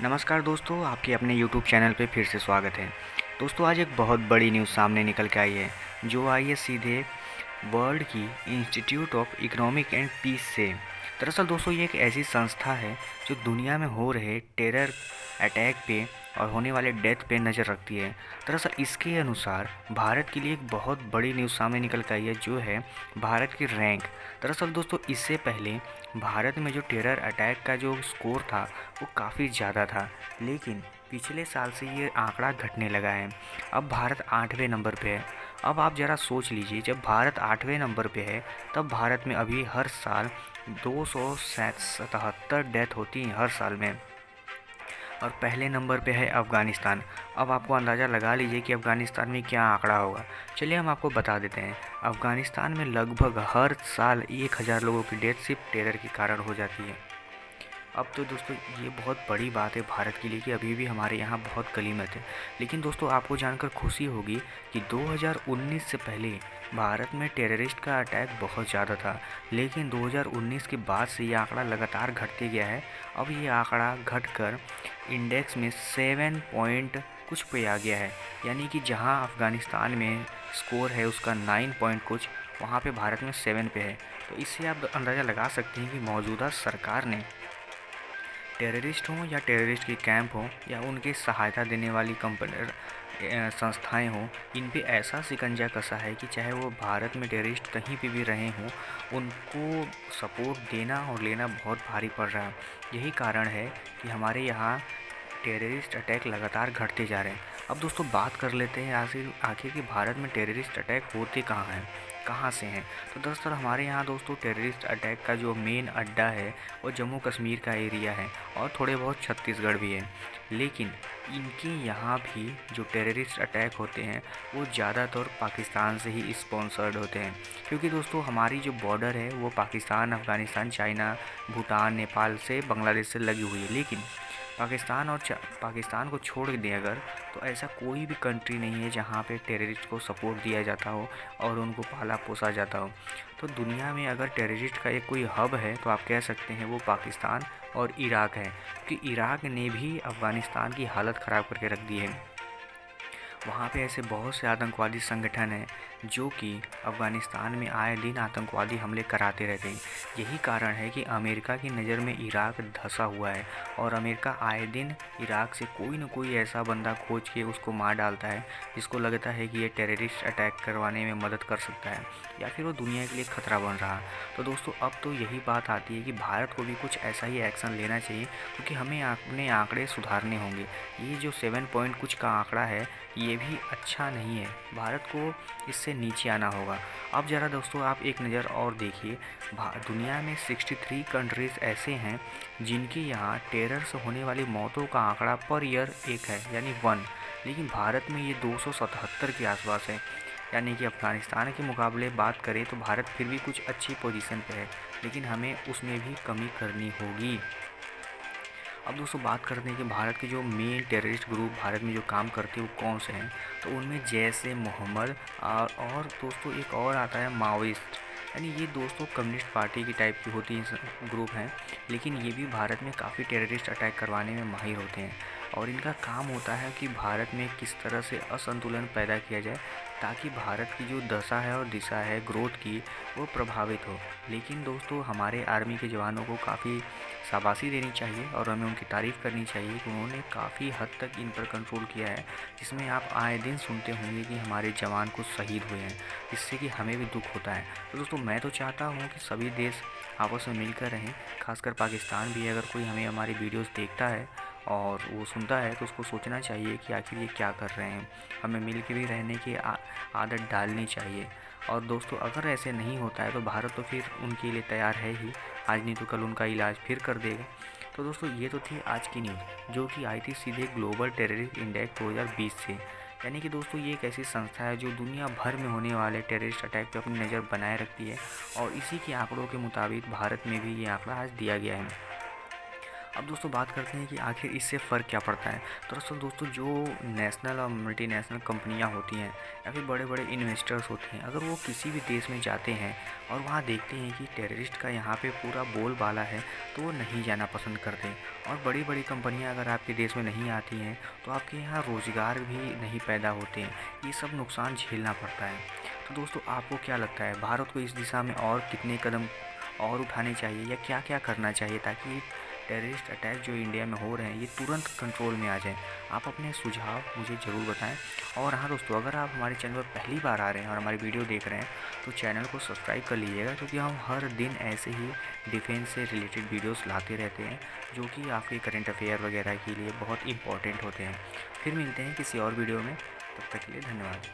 नमस्कार दोस्तों, आपके अपने YouTube चैनल पे फिर से स्वागत है। दोस्तों, आज एक बहुत बड़ी न्यूज़ सामने निकल के आई है, जो आई है सीधे वर्ल्ड की institute of economic and peace से। दरअसल दोस्तों, ये एक ऐसी संस्था है जो दुनिया में हो रहे टेरर अटैक पे और होने वाले डेथ पे नज़र रखती है। दरअसल इसके अनुसार भारत के लिए एक बहुत बड़ी न्यूज़ सामने निकल के आई है, जो है भारत की रैंक। दरअसल दोस्तों, इससे पहले भारत में जो टेरर अटैक का जो स्कोर था वो काफ़ी ज़्यादा था, लेकिन पिछले साल से ये आंकड़ा घटने लगा है। अब भारत 8वें नंबर पे है। अब आप ज़रा सोच लीजिए, जब भारत 8वें नंबर पे है तब भारत में अभी हर साल 277 डेथ होती हैं हर साल में, और पहले नंबर पे है अफ़गानिस्तान। अब आपको अंदाज़ा लगा लीजिए कि अफ़गानिस्तान में क्या आंकड़ा होगा। चलिए हम आपको बता देते हैं। अफ़गानिस्तान में लगभग हर साल 1000 लोगों की डेथ सिर्फ टेरर के कारण हो जाती है। अब तो दोस्तों, ये बहुत बड़ी बात है भारत के लिए कि अभी भी हमारे यहाँ बहुत गनीमत है। लेकिन दोस्तों, आपको जानकर खुशी होगी कि 2019 से पहले भारत में टेररिस्ट का अटैक बहुत ज़्यादा था, लेकिन 2019 के बाद से ये आंकड़ा लगातार घटते गया है। अब ये आंकड़ा घटकर इंडेक्स में 7 पॉइंट कुछ पे आ गया है, यानी कि जहाँ अफ़गानिस्तान में स्कोर है उसका 9 पॉइंट कुछ, वहाँ पे भारत में 7 पे है। तो इससे आप अंदाज़ा लगा सकते हैं कि मौजूदा सरकार ने टेररिस्ट हों या टेररिस्ट के कैंप हों या उनकी सहायता देने वाली कंपनी संस्थाएं हों, इन पे ऐसा शिकंजा कसा है कि चाहे वो भारत में टेररिस्ट कहीं पे भी रहे हों, उनको सपोर्ट देना और लेना बहुत भारी पड़ रहा है। यही कारण है कि हमारे यहाँ टेररिस्ट अटैक लगातार घटते जा रहे हैं। अब दोस्तों, बात कर लेते हैं आखिर कि भारत में टेररिस्ट अटैक होते कहाँ हैं, कहाँ से हैं। तो दरअसल हमारे यहाँ दोस्तों टेररिस्ट अटैक का जो मेन अड्डा है वो जम्मू कश्मीर का एरिया है, और थोड़े बहुत छत्तीसगढ़ भी है। लेकिन इनके यहाँ भी जो टेररिस्ट अटैक होते हैं वो ज़्यादातर पाकिस्तान से ही स्पॉन्सर्ड होते हैं, क्योंकि दोस्तों हमारी जो बॉर्डर है वो पाकिस्तान, अफ़गानिस्तान, चाइना, भूटान, नेपाल से, बांग्लादेश से लगी हुई है। लेकिन पाकिस्तान को छोड़ दें अगर, तो ऐसा कोई भी कंट्री नहीं है जहाँ पे टेररिस्ट को सपोर्ट दिया जाता हो और उनको पाला पोसा जाता हो। तो दुनिया में अगर टेररिस्ट का एक कोई हब है तो आप कह सकते हैं वो पाकिस्तान और इराक है, क्योंकि इराक ने भी अफ़गानिस्तान की हालत ख़राब करके रख दी है। वहाँ पे ऐसे बहुत से आतंकवादी संगठन हैं जो कि अफ़गानिस्तान में आए दिन आतंकवादी हमले कराते रहते हैं। यही कारण है कि अमेरिका की नज़र में इराक धंसा हुआ है, और अमेरिका आए दिन इराक से कोई न कोई ऐसा बंदा खोज के उसको मार डालता है जिसको लगता है कि ये टेररिस्ट अटैक करवाने में मदद कर सकता है, या फिर वो दुनिया के लिए खतरा बन रहा है। तो दोस्तों, अब तो यही बात आती है कि भारत को भी कुछ ऐसा ही एक्शन लेना चाहिए, क्योंकि हमें अपने आंकड़े सुधारने होंगे। ये जो 7 पॉइंट कुछ का आंकड़ा है ये भी अच्छा नहीं है, भारत को इससे नीचे आना होगा। अब ज़रा दोस्तों आप एक नज़र और देखिए, दुनिया में 63 कंट्रीज़ ऐसे हैं जिनके यहाँ टेरर से होने वाली मौतों का आंकड़ा पर ईयर एक है, यानी 1। लेकिन भारत में ये 277 के आसपास है, यानी कि अफ़गानिस्तान के मुकाबले बात करें तो भारत फिर भी कुछ अच्छी पोजीशन पे है, लेकिन हमें उसमें भी कमी करनी होगी। अब दोस्तों, बात करते हैं कि भारत के जो मेन टेररिस्ट ग्रुप भारत में जो काम करते हैं वो कौन से हैं। तो उनमें जैसे मोहम्मद और दोस्तों एक और आता है माओइस्ट, यानी ये दोस्तों कम्युनिस्ट पार्टी की टाइप की होती है ग्रुप हैं, लेकिन ये भी भारत में काफ़ी टेररिस्ट अटैक करवाने में माहिर होते हैं। और इनका काम होता है कि भारत में किस तरह से असंतुलन पैदा किया जाए ताकि भारत की जो दशा है और दिशा है ग्रोथ की वो प्रभावित हो। लेकिन दोस्तों, हमारे आर्मी के जवानों को काफ़ी शाबाशी देनी चाहिए और हमें उनकी तारीफ़ करनी चाहिए कि उन्होंने काफ़ी हद तक इन पर कंट्रोल किया है, जिसमें आप आए दिन सुनते होंगे कि हमारे जवान कुछ शहीद हुए हैं, जिससे कि हमें भी दुख होता है। तो दोस्तों, मैं तो चाहता हूँ कि सभी देश आपस में मिलकर रहें, खासकर पाकिस्तान भी। अगर कोई हमें हमारी वीडियोस देखता है और वो सुनता है तो उसको सोचना चाहिए कि आखिर ये क्या कर रहे हैं, हमें मिल के भी रहने की आदत डालनी चाहिए। और दोस्तों, अगर ऐसे नहीं होता है तो भारत तो फिर उनके लिए तैयार है ही, आज नहीं तो कल उनका इलाज फिर कर देगा। तो दोस्तों, ये तो थी आज की न्यूज़ जो कि आई थी सीधे ग्लोबल टेररिस्ट इंडेक्स 2020 से। यानी कि दोस्तों, ये एक ऐसी संस्था है जो दुनिया भर में होने वाले टेररिस्ट अटैक पर अपनी नज़र बनाए रखती है, और इसी के आंकड़ों के मुताबिक भारत में भी ये आंकड़ा आज दिया गया है। अब दोस्तों बात करते हैं कि आखिर इससे फ़र्क क्या पड़ता है। तो दरअसल दोस्तों जो नेशनल और मल्टीनेशनल कंपनियां होती हैं या फिर बड़े बड़े इन्वेस्टर्स होते हैं, अगर वो किसी भी देश में जाते हैं और वहाँ देखते हैं कि टेररिस्ट का यहाँ पे पूरा बोलबाला है, तो वो नहीं जाना पसंद करते। और बड़ी बड़ी कंपनियां अगर आपके देश में नहीं आती हैं तो आपके यहाँ रोज़गार भी नहीं पैदा होते हैं, ये सब नुकसान झेलना पड़ता है। तो दोस्तों आपको क्या लगता है, भारत को इस दिशा में और कितने कदम और उठाने चाहिए या क्या क्या करना चाहिए ताकि टेररिस्ट अटैक जो इंडिया में हो रहे हैं ये तुरंत कंट्रोल में आ जाएं? आप अपने सुझाव मुझे ज़रूर बताएं। और हाँ दोस्तों, अगर आप हमारे चैनल पर पहली बार आ रहे हैं और हमारी वीडियो देख रहे हैं तो चैनल को सब्सक्राइब कर लीजिएगा, क्योंकि हम हर दिन ऐसे ही डिफेंस से रिलेटेड वीडियोस लाते रहते हैं जो कि आपके करंट अफेयर वगैरह के लिए बहुत इंपॉर्टेंट होते हैं। फिर मिलते हैं किसी और वीडियो में, तब तक के लिए धन्यवाद।